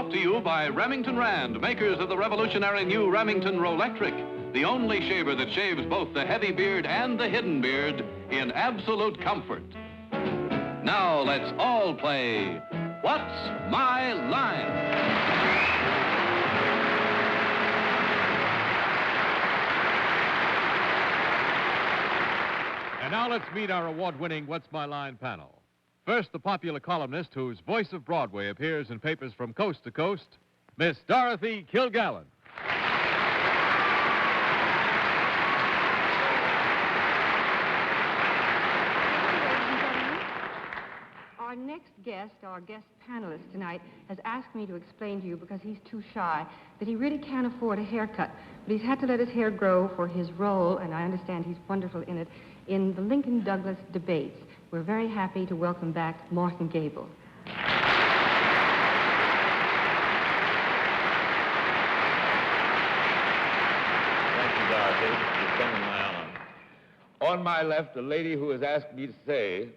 Brought to you by Remington Rand, makers of the revolutionary new Remington Rolectric, the only shaver that shaves both the heavy beard and the hidden beard in absolute comfort. Now let's all play What's My Line? And now let's meet our award-winning What's My Line panel. First, the popular columnist whose voice of Broadway appears in papers from coast to coast, Miss Dorothy Kilgallen. Our next guest, our guest panelist tonight, has asked me to explain to you, because he's too shy, that he really can't afford a haircut. But he's had to let his hair grow for his role, and I understand he's wonderful in it, in the Lincoln-Douglas debates. We're very happy to welcome back Martin Gabel. Thank you, Dorothy. It's been my honor. On my left, a lady who has asked me to say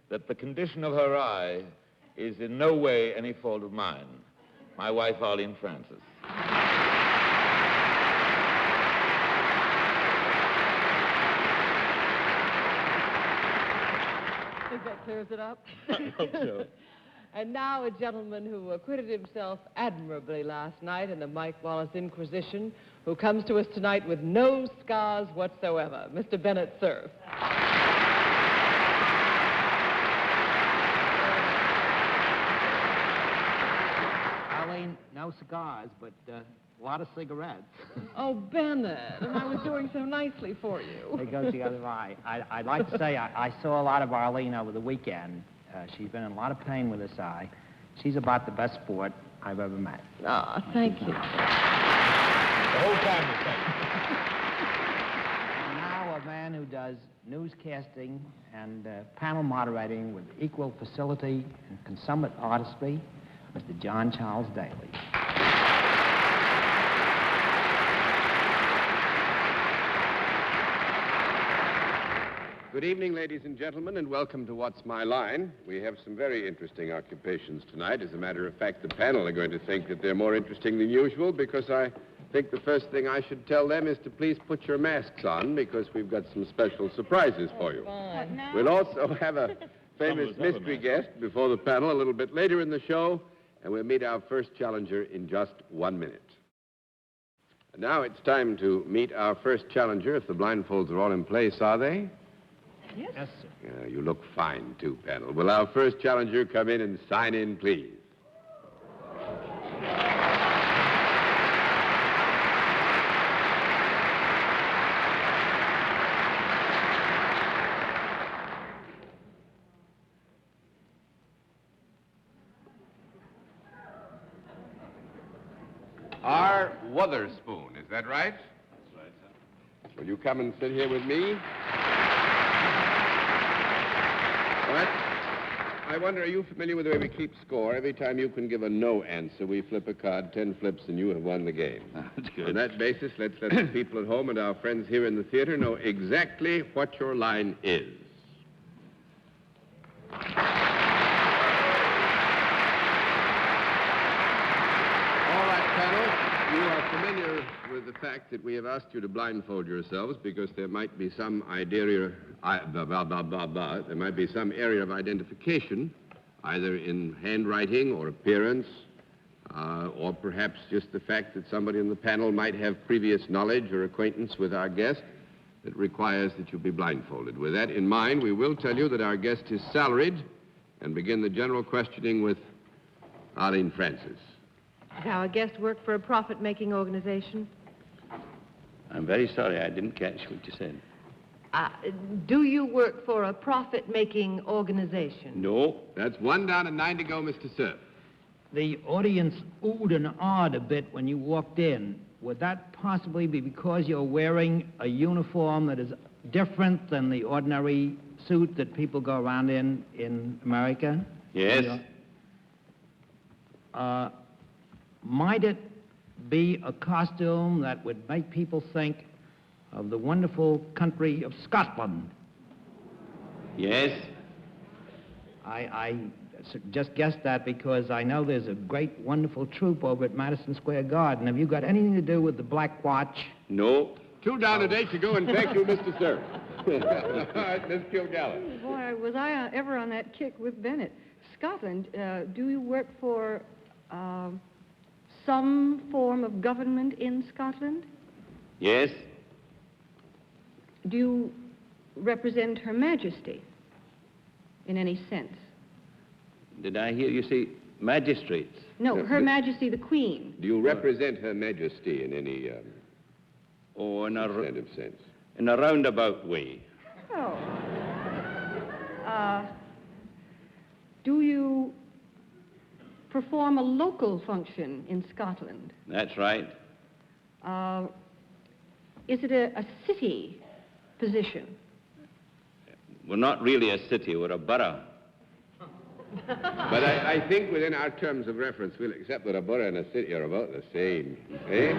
that the condition of her eye is in no way any fault of mine. My wife, Arlene Francis. I think that clears it up. I hope so. And now a gentleman who acquitted himself admirably last night in the Mike Wallace Inquisition, who comes to us tonight with no scars whatsoever, Mr. Bennett, Cerf. Arlene, no cigars, but a lot of cigarettes. Oh, Bennett, and I was doing so nicely for you. It goes the other eye. I'd like to say I saw a lot of Arlene over the weekend. She's been in a lot of pain with this eye. She's about the best sport I've ever met. Ah, thank you. The whole family, thank you. And now a man who does newscasting and panel moderating with equal facility and consummate artistry, Mr. John Charles Daly. Good evening, ladies and gentlemen, and welcome to What's My Line. We have some very interesting occupations tonight. As a matter of fact, the panel are going to think that they're more interesting than usual, because I think the first thing I should tell them is to please put your masks on, because we've got some special surprises for you. Fine. We'll also have a famous mystery guest before the panel a little bit later in the show, and we'll meet our first challenger in just 1 minute. And now it's time to meet our first challenger. If the blindfolds are all in place, are they? Yes. Yes, sir. You look fine, too, panel. Will our first challenger come in and sign in, please? R. Wotherspoon, is that right? That's right, sir. Will you come and sit here with me? What? I wonder, are you familiar with the way we keep score? Every time you can give a no answer, we flip a card, 10 flips, and you have won the game. That's good. On that basis, let's let the people at home and our friends here in the theater know exactly what your line is. You are familiar with the fact that we have asked you to blindfold yourselves because there might be some area of identification, either in handwriting or appearance, or perhaps just the fact that somebody in the panel might have previous knowledge or acquaintance with our guest that requires that you be blindfolded. With that in mind, we will tell you that our guest is salaried and begin the general questioning with Arlene Francis. Does our guest work for a profit-making organization? I'm very sorry, I didn't catch what you said. Do you work for a profit-making organization? No. That's 1 down and 9 to go, Mr. Cerf. The audience oohed and awed a bit when you walked in. Would that possibly be because you're wearing a uniform that is different than the ordinary suit that people go around in America? Yes. Might it be a costume that would make people think of the wonderful country of Scotland? Yes. I just guessed that because I know there's a great, wonderful troupe over at Madison Square Garden. Have you got anything to do with the Black Watch? No. 2 down a date to go, and thank you, Mr. Cerf. All right, Miss Kilgallen. Boy, was I ever on that kick with Bennett. Scotland, do you work for some form of government in Scotland? Yes. Do you represent Her Majesty in any sense? Did I hear you say magistrates? No, Her Majesty the Queen. Do you represent Her Majesty in any Oh, in a sense? in a roundabout way. Oh. Do you perform a local function in Scotland? That's right. Is it a city position? We're not really a city, we're a borough. But I think within our terms of reference, we'll accept that a borough and a city are about the same. Eh?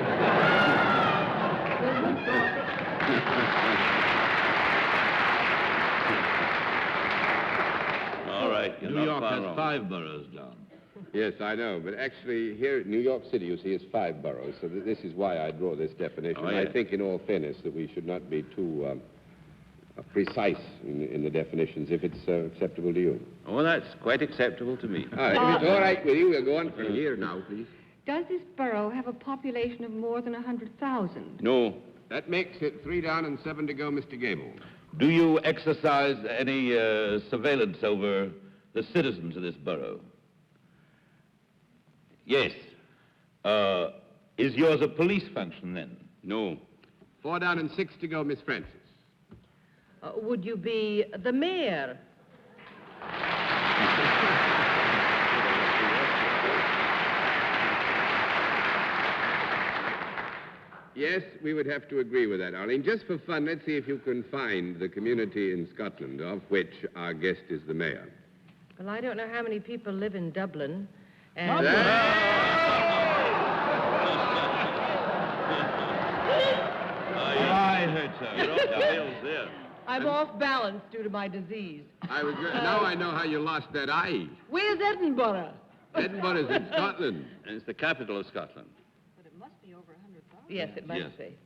All right, you're New not York far has wrong. 5 boroughs down. Yes, I know. But actually, here in New York City, you see, is 5 boroughs. So this is why I draw this definition. Oh, yeah. I think, in all fairness, that we should not be too precise in the definitions, if it's acceptable to you. Oh, that's quite acceptable to me. All right, if it's all right with you, we'll go on from here now, please. Does this borough have a population of more than 100,000? No. That makes it 3 down and 7 to go, Mr. Gabel. Do you exercise any surveillance over the citizens of this borough? Yes. Is yours a police function, then? No. 4 down and 6 to go, Miss Francis. Would you be the mayor? Yes, we would have to agree with that, Arlene. Just for fun, let's see if you can find the community in Scotland of which our guest is the mayor. Well, I don't know how many people live in Dublin. And I heard so. You're off the rails there. I'm off balance due to my disease. Now I know how you lost that eye. Where's Edinburgh? Edinburgh is in Scotland. And it's the capital of Scotland. But it must be over 100,000. Yes, it must Yes. be.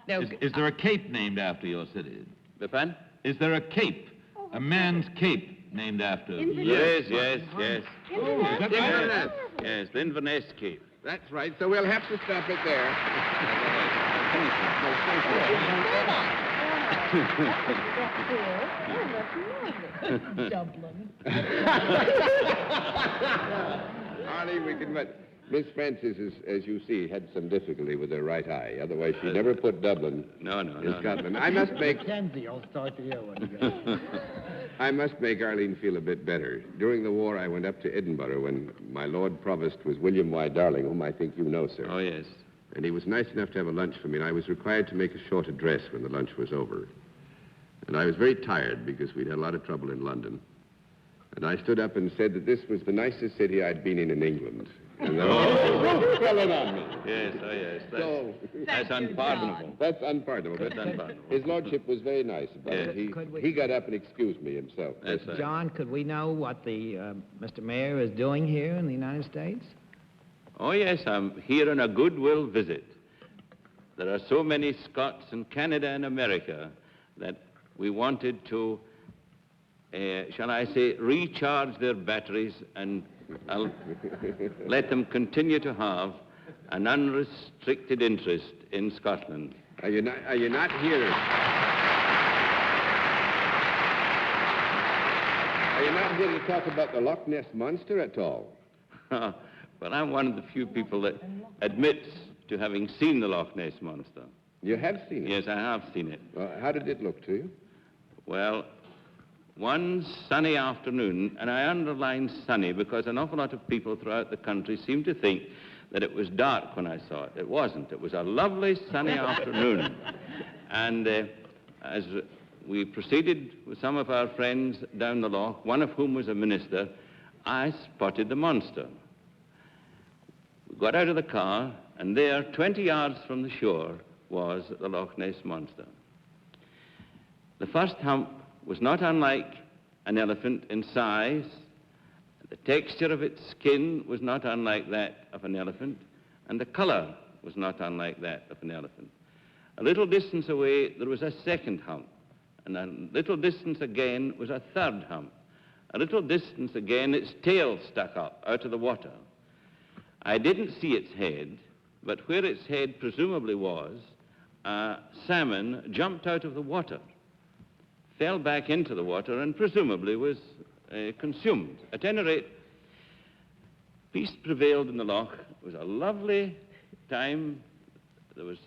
Now, Is there a cape named after your city? The fan? Is there a cape, a man's cape named after? Yes, yes, yes. Inverness. Yes, the Inverness Cape. That's right, so we'll have to stop it there. Dublin. Arlene, we can let... Miss Francis, as you see, had some difficulty with her right eye. Otherwise, she never put Dublin No. in Scotland. I must make... Mackenzie, I'll start to you. I must make Arlene feel a bit better. During the war, I went up to Edinburgh when my Lord Provost was William Y. Darling, whom I think you know, sir. Oh, yes. And he was nice enough to have a lunch for me, and I was required to make a short address when the lunch was over. And I was very tired because we'd had a lot of trouble in London. And I stood up and said that this was the nicest city I'd been in England. And then fell in on me. Yes, oh, yes. That's That's unpardonable. That's unpardonable. That's unpardonable. His lordship was very nice about Yes. it. He got up and excused me himself. That's right. John, could we know what the Mr. Mayor is doing here in the United States? Oh, yes, I'm here on a goodwill visit. There are so many Scots in Canada and America that we wanted to, shall I say, recharge their batteries and let them continue to have an unrestricted interest in Scotland. Are you not here? Are you not here to talk about the Loch Ness Monster at all? Well, I'm one of the few people that admits to having seen the Loch Ness Monster. You have seen it? Yes, I have seen it. How did it look to you? Well, one sunny afternoon, and I underline sunny because an awful lot of people throughout the country seem to think that it was dark when I saw it. It wasn't. It was a lovely sunny afternoon. And as we proceeded with some of our friends down the loch, one of whom was a minister, I spotted the monster. We got out of the car, and there, 20 yards from the shore, was the Loch Ness Monster. The first hump was not unlike an elephant in size, The texture of its skin was not unlike that of an elephant, and the color was not unlike that of an elephant. A little distance away, there was a second hump, and a little distance again was a third hump. A little distance again, its tail stuck up out of the water. I didn't see its head, but where its head presumably was, a salmon jumped out of the water, fell back into the water, and presumably was consumed. At any rate, peace prevailed in the loch. It was a lovely time. There was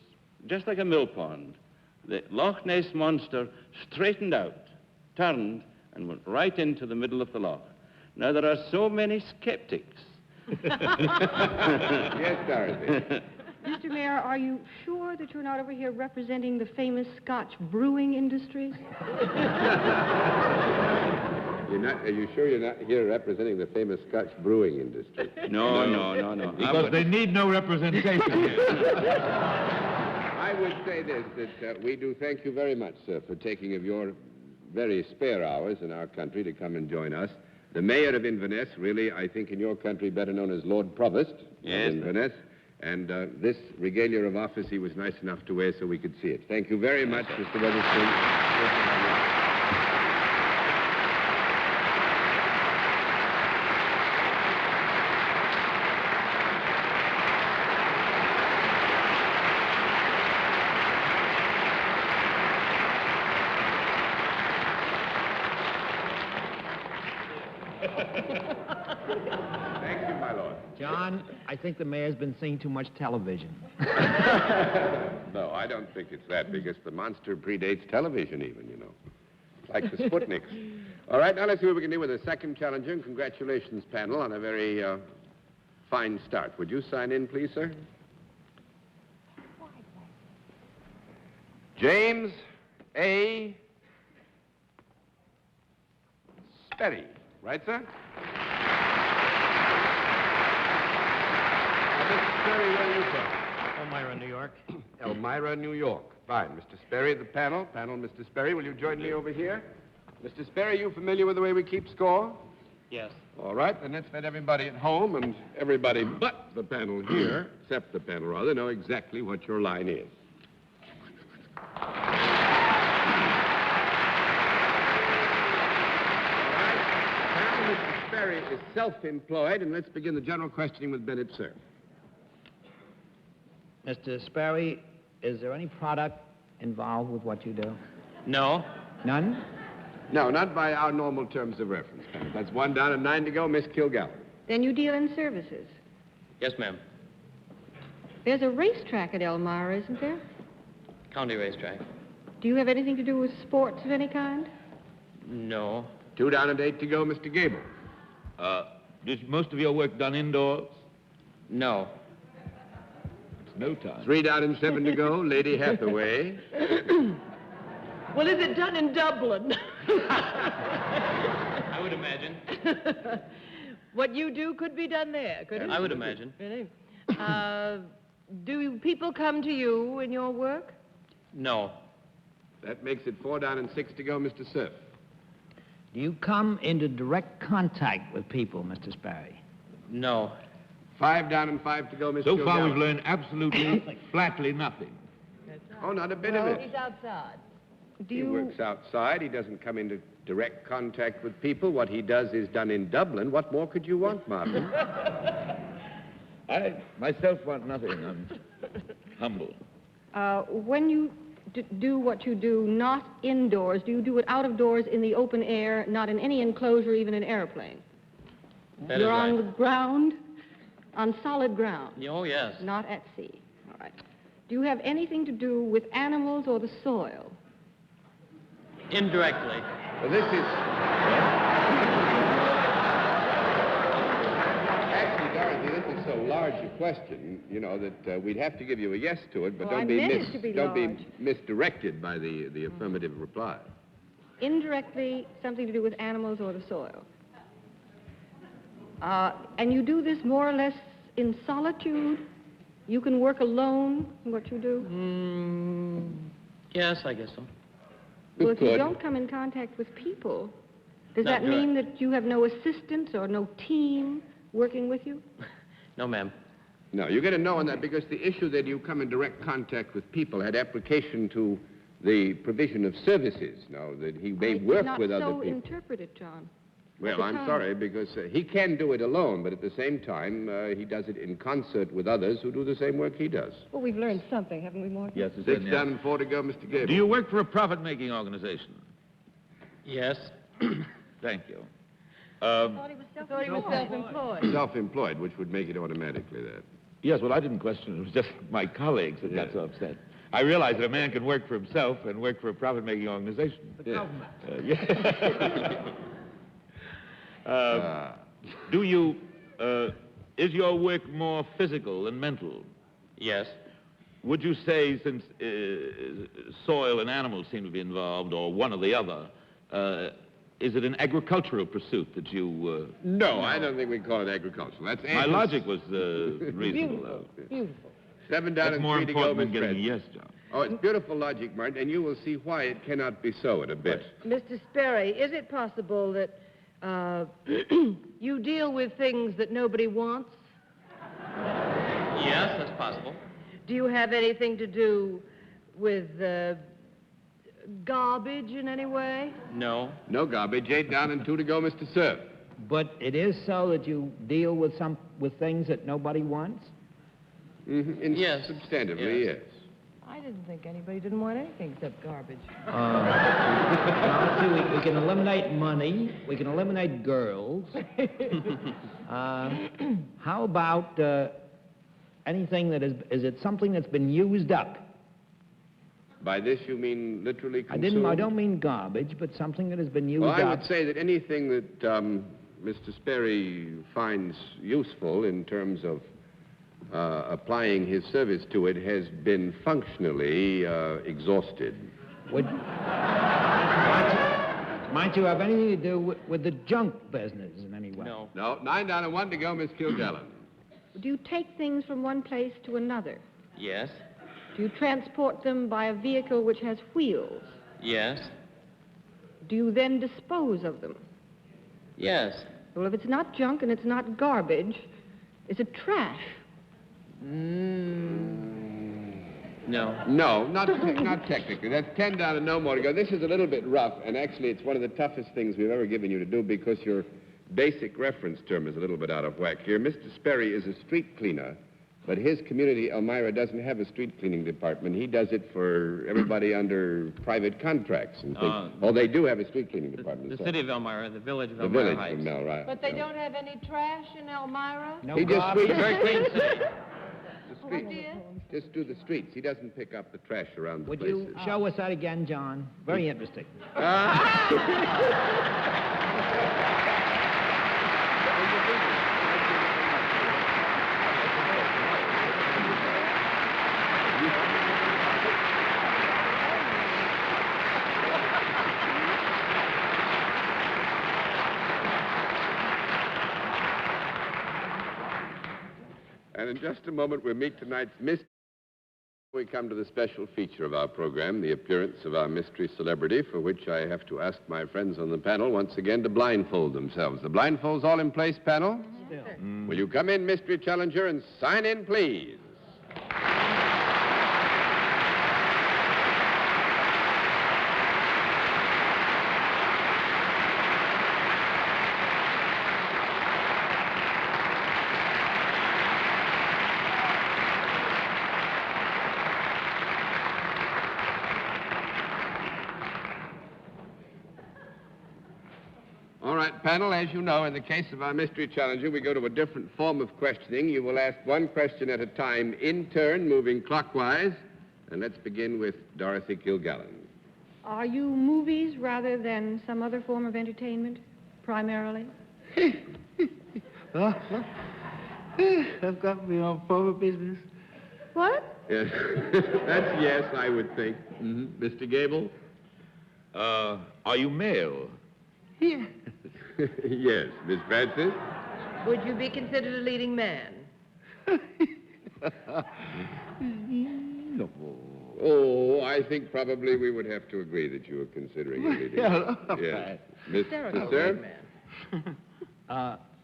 just like a mill pond. The Loch Ness monster straightened out, turned, and went right into the middle of the loch. Now, there are so many skeptics. Yes, Dorothy. Mr. Mayor, are you sure that you're not over here representing the famous Scotch brewing industries? Are you sure you're not here representing the famous Scotch brewing industry? No. Because they need no representation here. I would say this, that we do thank you very much, sir, for taking of your very spare hours in our country to come and join us. The mayor of Inverness, really, I think in your country better known as Lord Provost of Inverness, and this regalia of office he was nice enough to wear so we could see it. Thank you very much, Mr. Weatherspoon. Thank you, my lord. John, I think the mayor's been seeing too much television. No, I don't think it's that, because the monster predates television even, you know. Like the Sputniks. All right, now let's see what we can do with the second challenger. And congratulations, panel, on a very fine start. Would you sign in, please, sir? James A. Sperry. Right, sir? Mr. Sperry, where are you from? Elmira, New York. Elmira, New York. Fine. Mr. Sperry, the panel. Panel, Mr. Sperry, will you join me over here? Mr. Sperry, you familiar with the way we keep score? Yes. All right, then let's let everybody at home and everybody but the panel here, except the panel rather, know exactly what your line is. All right, panel, Mr. Sperry is self-employed, and let's begin the general questioning with Bennett, sir. Mr. Sperry, is there any product involved with what you do? No. None? No, not by our normal terms of reference, panel. That's 1 down and 9 to go, Miss Kilgallen. Then you deal in services. Yes, ma'am. There's a racetrack at Elmira, isn't there? County racetrack. Do you have anything to do with sports of any kind? No. 2 down and 8 to go, Mr. Gabel. Is most of your work done indoors? No. It's no time. 3 down and 7 to go, Lady Hathaway. Well, is it done in Dublin? I would imagine. What you do could be done there, could it? I would imagine. Really? Do people come to you in your work? No. That makes it 4 down and 6 to go, Mr. Cerf. Do you come into direct contact with people, Mr. Sperry? No. 5 down and 5 to go, Mr. So far, Kilgallen. we've learned absolutely, flatly nothing. Oh, not a bit Well, of it. he's outside. He works outside. He doesn't come into direct contact with people. What he does is done in Dublin. What more could you want, Martin? I myself want nothing. I'm humble. When you do what you do not indoors, do you do it out of doors in the open air, not in any enclosure, even an airplane? That You're is on right. the ground, on solid ground, Oh, yes. not at sea. All right. Do you have anything to do with animals or the soil? Indirectly. Well, this is... Actually, Dorothy, this is so large a question, you know, that we'd have to give you a yes to it, but Well, I don't be meant it to be don't be large. misdirected by the affirmative reply. Indirectly, something to do with animals or the soil. And you do this more or less in solitude? You can work alone in what you do? Yes, I guess so. Well, if you Good. don't come in contact with people, Does Not that mean that you have no assistants or no team working with you? No, ma'am. No, you get a no on that because the issue that you come in direct contact with people had application to the provision of services. Now, that he may work with other people. I did not so interpret it, John. Well, I'm sorry, because he can do it alone, but at the same time, he does it in concert with others who do the same work he does. Well, we've learned something, haven't we, Morton? Yes, 6 down and 4 to go, Mr. Gabel. Do you work for a profit-making organization? Yes. Thank you. I thought he was self-employed. Self-employed, which would make it automatically that. Yes, well, I didn't question it. It was just my colleagues that got so upset. I realized that a man can work for himself and work for a profit-making organization. The government. Do you, is your work more physical than mental? Yes. Would you say, since soil and animals seem to be involved, or one or the other, is it an agricultural pursuit that you... No, I don't think we call it agricultural. That's My logic was reasonable, though. Beautiful. 7 down That's and more 3 to go, important than Miss getting a Fred. yes, John. Oh, it's beautiful logic, Martin, and you will see why it cannot be so in a bit. Mr. Sperry, is it possible that you deal with things that nobody wants? Yes, that's possible. Do you have anything to do with garbage in any way? No. No garbage. 8 down and 2 to go, Mr. Cerf. But it is so that you deal with things that nobody wants? Mm-hmm. Yes. Substantively, yes. I didn't think anybody didn't want anything except garbage. Now, see, we can eliminate money. We can eliminate girls. How about anything that is it something that's been used up? By this, you mean literally consumed? I don't mean garbage, but something that has been used Well, up. I would say that anything that Mr. Sperry finds useful in terms of applying his service to it has been functionally exhausted. Might you have anything to do with the junk business in any way? No. No, 9 down and 1 to go, Miss Kilgallen. Do you take things from one place to another? Yes. Do you transport them by a vehicle which has wheels? Yes. Do you then dispose of them? Yes. Well, if it's not junk and it's not garbage, is it trash? No. No, not technically. That's 10 down and no more to go. This is a little bit rough, and actually it's one of the toughest things we've ever given you to do because your basic reference term is a little bit out of whack here. Mr. Sperry is a street cleaner, but his community, Elmira, doesn't have a street cleaning department. He does it for everybody under private contracts and things. They do have a street cleaning department. The city of Elmira, the village of The Elmira village Heights. from Elmira. But they don't have any trash in Elmira? No He just garbage? sweeps Very clean city. the streets. Just do the streets. He doesn't pick up the trash around the Would places. you show us that again, John? Very interesting. And in just a moment, we'll meet tonight's mystery. We come to the special feature of our program, the appearance of our mystery celebrity, for which I have to ask my friends on the panel once again to blindfold themselves. The blindfolds all in place, panel? Yes, sir. Will you come in, mystery challenger, and sign in, please? All right, panel, as you know, in the case of our mystery challenger, we go to a different form of questioning. You will ask one question at a time in turn, moving clockwise. And let's begin with Dorothy Kilgallen. Are you movies rather than some other form of entertainment, primarily? I've got me on form of business. What? Yes. That's yes, I would think. Mm-hmm. Mr. Gabel? Are you male? Yeah. Yes. Miss Francis? Would you be considered a leading man? No. Oh, I think probably we would have to agree that you were considering a leading. Yeah, all Yes. right. Mr. Cerf?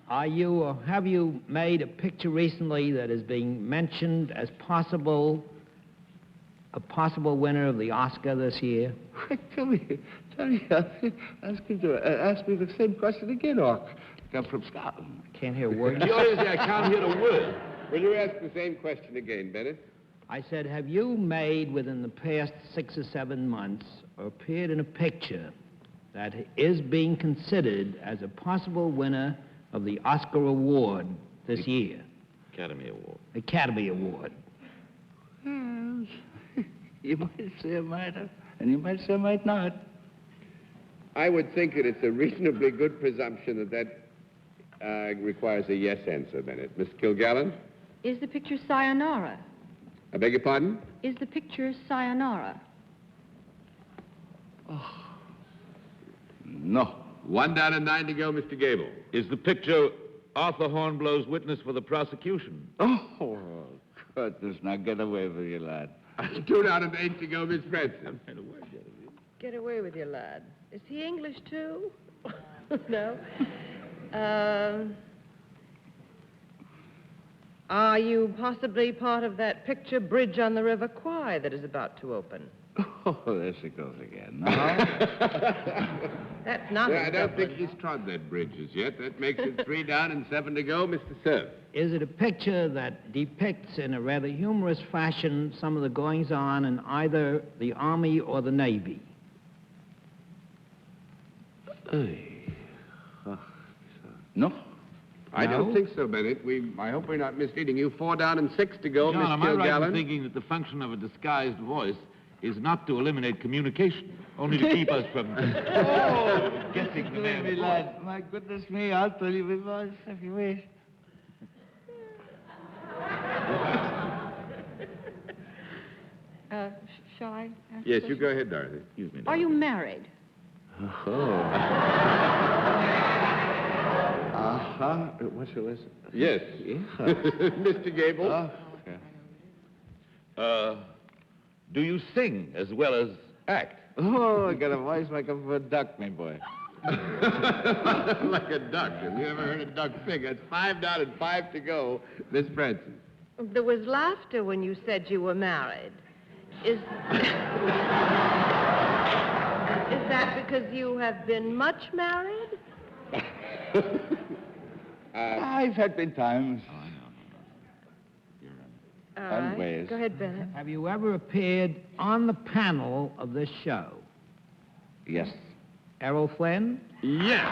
Are you or have you made a picture recently that is being mentioned as a possible winner of the Oscar this year? Tell me, ask me the same question again, or come from Scotland. I can't hear a word. Seriously, I can't hear a word. Will you ask the same question again, Bennett? I said, have you made within the past 6 or 7 months or appeared in a picture that is being considered as a possible winner of the Oscar Award this year? Academy Award. Academy Award. Well, you might say I might have, and you might say I might not. I would think that it's a reasonably good presumption that requires a yes answer, Bennett. Miss Kilgallen? Is the picture Sayonara? I beg your pardon? Is the picture Sayonara? No. 1 down and 9 to go, Mr. Gabel. Is the picture Arthur Hornblow's witness for the prosecution? Oh, goodness, now get away with you, lad. 2 down and 8 to go, Miss Francis. Get away with you, lad. Is he English, too? No. Are you possibly part of that picture Bridge on the River Kwai that is about to open? Oh, there she goes again. No? That's not I in don't Dublin. think he's trod that bridge as yet. That makes it 3 down and 7 to go, Mr. Cerf. Is it a picture that depicts in a rather humorous fashion some of the goings-on in either the Army or the Navy? No? I No? don't think so, Bennett. I hope we're not misleading you. 4 down and 6 to go, John, Miss am I right in Kilgallen. thinking that the function of a disguised voice is not to eliminate communication, only to keep us from guessing the man's me, voice? lad. My goodness me, I'll tell you my voice if you wish. Shall I ask Yes, a you question? go ahead, Dorothy. Excuse me. Are you married? What's your list? Yes. Yeah. Mr. Gabel. Do you sing as well as act? Oh, I got a voice like a duck, my boy. Like a duck. Have you ever heard a duck sing? That's 5 down and 5 to go, Miss Francis. There was laughter when you said you were married. Is that because you have been much married? I've had been times. All right. Always. Go ahead, Bennett. Have you ever appeared on the panel of this show? Yes. Errol Flynn? Yes.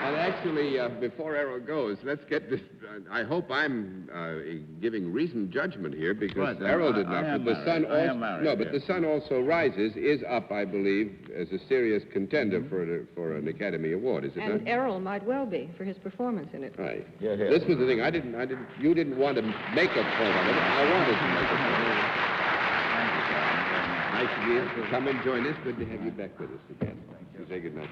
And actually, before Errol goes, let's get this. I hope I'm giving reasoned judgment here because Right, Errol did I not. am But the Sun married. I also am married, no, but yes. the Sun also rises is up, I believe, as a serious contender for an Academy Award. Is it And not? Errol might well be for his performance in it. Right. Yeah, yeah. This was the thing. You didn't want to make a point of it. I wanted to make a point of it. Thank you, sir. Nice of you to come and join us. Good to have you back with us again. Thank you. Say good night.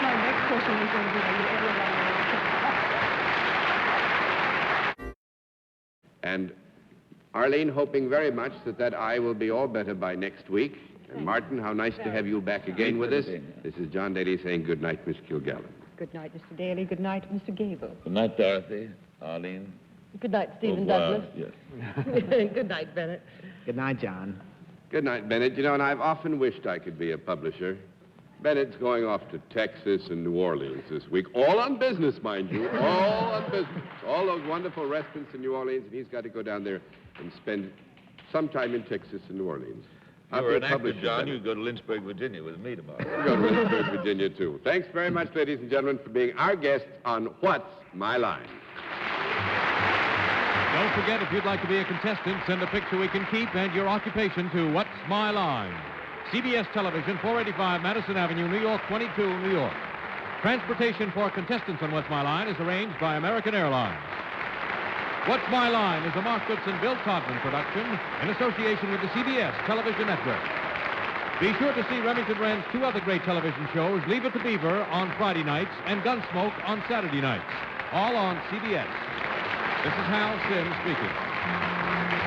My next question is going to be, are you ever And Arlene, hoping very much that eye will be all better by next week. And Martin, how nice to have you back again with us. This is John Daly saying good night, Miss Kilgallen. Good night, Mr. Daly. Good night, Mr. Gabel. Good night, Dorothy. Arlene. Good night, Stephen Au revoir. Douglas. Yes. Good night, Bennett. Good night, John. Good night, Bennett. You know, and I've often wished I could be a publisher. Bennett's going off to Texas and New Orleans this week. All on business, mind you. All on business. All those wonderful restaurants in New Orleans, and he's got to go down there and spend some time in Texas and New Orleans. You were an actor, publisher, John. Bennett. You go to Lynchburg, Virginia with me tomorrow. We'll go to Lynchburg, Virginia, too. Thanks very much, ladies and gentlemen, for being our guests on What's My Line? Don't forget, if you'd like to be a contestant, send a picture we can keep and your occupation to What's My Line? CBS Television, 485 Madison Avenue, New York, 22, New York. Transportation for contestants on What's My Line is arranged by American Airlines. What's My Line is a Mark Goodson, Bill Todman production in association with the CBS television network. Be sure to see Remington Rand's two other great television shows, Leave It to Beaver on Friday nights and Gunsmoke on Saturday nights, all on CBS. This is Hal Sims speaking.